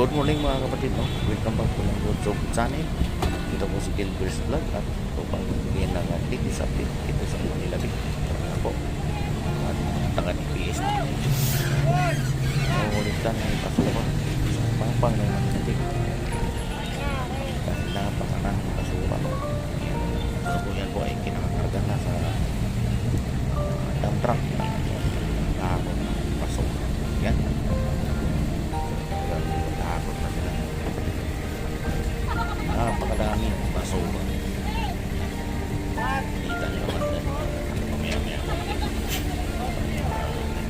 Good morning mga kapatid, no? Welcome back to ng YouTube channel. Ito po si Gilbert Vlog at ito pang bigyan ng latest update ito sa Manila Bay. Tara po at taga ni PS. Nauulitan ng pasukan sa pangpang ng Manila Bay. Dahil napakarang pasukan. Ito po yan po ay kinakarga na sa dump truck na kahapon ng pasukan. Yan. Takot na sila. Napakadaming basura. Kita nyo naman yan. Mamaya-maya ko.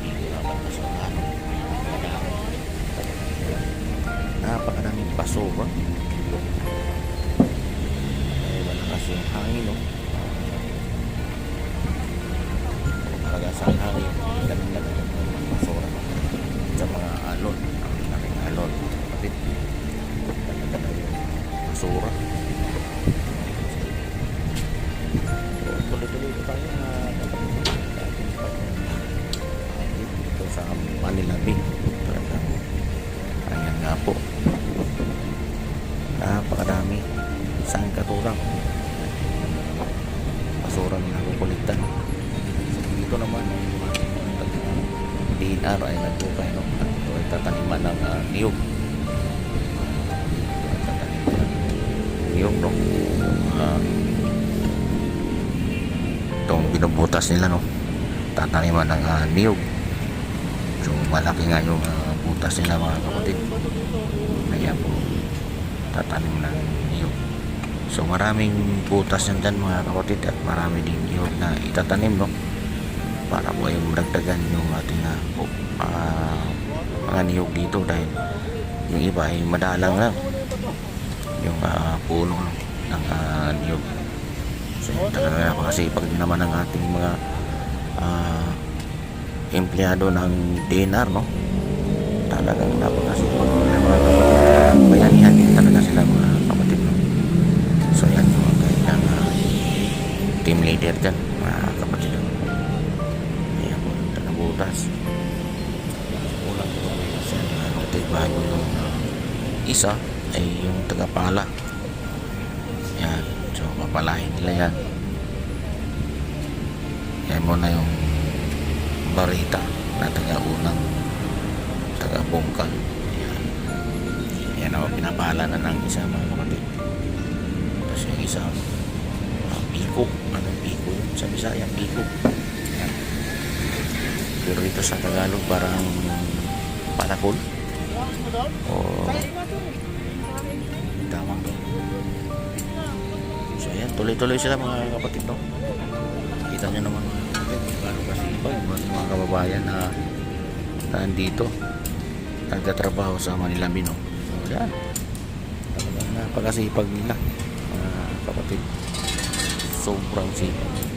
Dito naman basura. Napakadaming basura. Dahil malakas yung hangin, no? Malakas ang hangin. Ganun lang ang basura. Sa mga alon. Alon, kapit ganda yung basura. Tuloy-tuloy ko tayo na dito sa Manila Bay. Talagang ayan nga po, napakadami saan katulong basura na nakukulitan. Dito naman DNR ay nagbukay, no? Ito ay tataniman ng niyog. Tataniman ng niyog, no? Itong binubutas nila, no? Tataniman ng niyog. So malaki nga yung butas nila, mga kapatid. Kaya po tatanim ng niyog. So maraming butas yan dyan, mga kapatid, at marami din niyog na itatanim, no? Para po ay maragdagan yung ating mga niyog dito, dahil yung iba ay madalang lang yung puno ng niyog. So talaga napakasipag din naman ng ating mga empleyado ng DNR, no? Talagang napakasipag ng mga kapatid. Bayanihan din talaga sila, mga kapatid, no? So yan yung kailang team leader dyan, mga kapatid, no? Butas ulang bago yung isa ay yung tagapala. Yan, so papalahin nila yan. Yan muna yung barita na tagaunang tagabungkal. Yan ako, pinapala na ng isa, mga kapatid. Tapos yung isa piko. Anong piko yun? Sa Bisaya, piko. Pero ito sa Tagalog parang palakol o tawag to. So ayan, tuloy-tuloy sila, mga kapatid, no? Kita nyo naman, mga kapatid, paano kasipag mga kababayan na nandito nagtatrabaho sa Manila Bay, no? So ayan, napakasipag nila, mga kapatid. Sobrang sipag.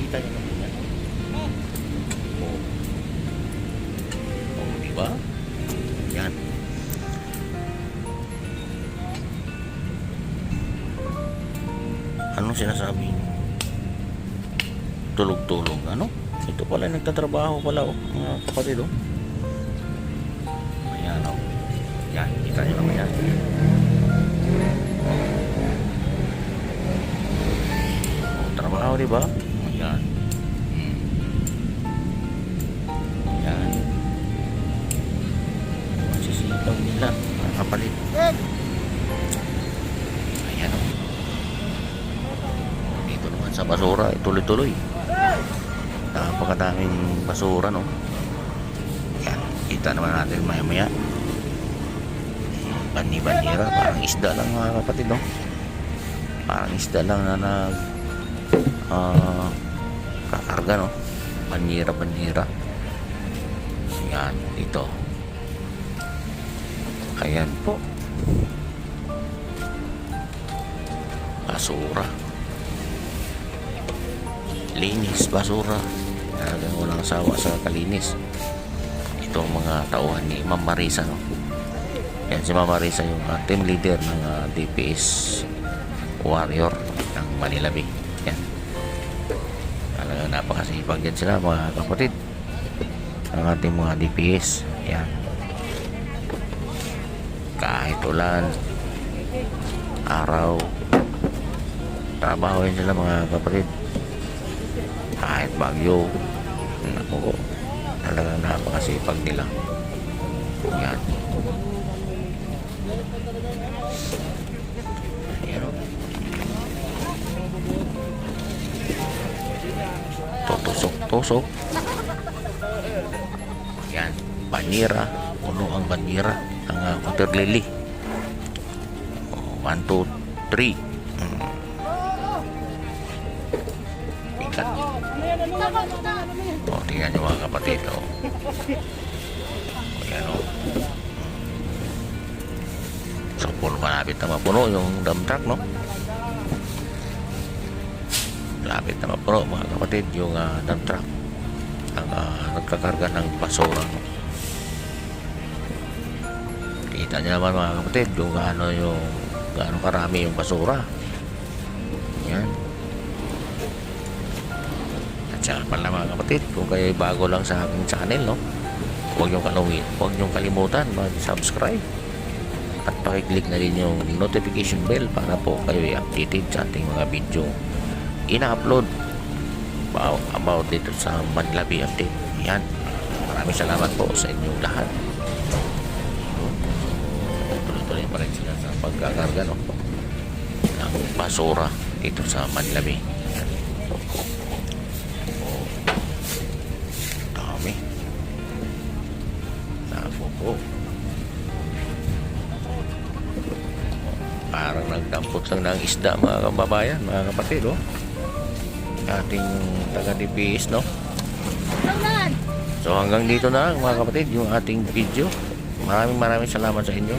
Kita nyo naman yan. Diba? Yan. Anong sinasabing tulog-tulog? Ano? Ito pala nagtatrabaho pala, oh, mga kapatid, oh. Ayan, oh. Yan, kita nyo naman yan. Oh, trabaho, diba? Ayan. Ayan. Masisipag nila, mga kapalit. Ayan, o. Dito naman sa basura, tuloy-tuloy. Napakadaming basura, no? Ayan, kita naman natin maya-maya. Bani-banira, parang isda lang, mga kapatid, no? Parang isda lang na kakarga, no? Banira. Yan, ito. Ayan po. Basura. Linis, basura. Talagang walang sawa sa kalinis. Ito ang mga tauhan ni Ma'am Marisa, no? Yan si Ma'am Marisa, yung team leader ng DPS Warrior ng Manila Bay. Yan. Napakasipag yan sila, mga kapatid, ang ating mga DPS. Yan. Kahit ulan, araw, trabaho rin sila mga kapatid. Kahit bagyo, naku, talagang napakasipag nila. Yan. Yan. Tutusok-tusok. Yan. Banira. Puno ang banira ng water lily. 1, 2, 3. Bigat. Tingnan nyo mga kapatid. Yan o. So, malapit na mapuno yung dump truck, no? Malapit na mapuno mga kapatid yung dump truck ang nagkakarga ng basura, no? Kita nyo naman mga kapatid yung gaano karami yung basura. Yan. At saka pala mga kapatid, kung kayo bago lang sa aking channel, no, huwag niyong kalimutan mag-subscribe at pakiclick na din yung notification bell para po kayo i-updated sa ating mga video ina-upload about dito sa Manila Bay update. Yan. Maraming salamat po sa inyong lahat. Tuloy-tuloy pa rin sila sa pagkakarga, no, ng basura dito sa Manila Bay. Yan. Dami. Napo. Parang nagdampot lang ng isda mga kababayan, mga kapatid, oh. Ating taga-DPS, no? So hanggang dito na lang mga kapatid yung ating video. Maraming salamat sa inyo.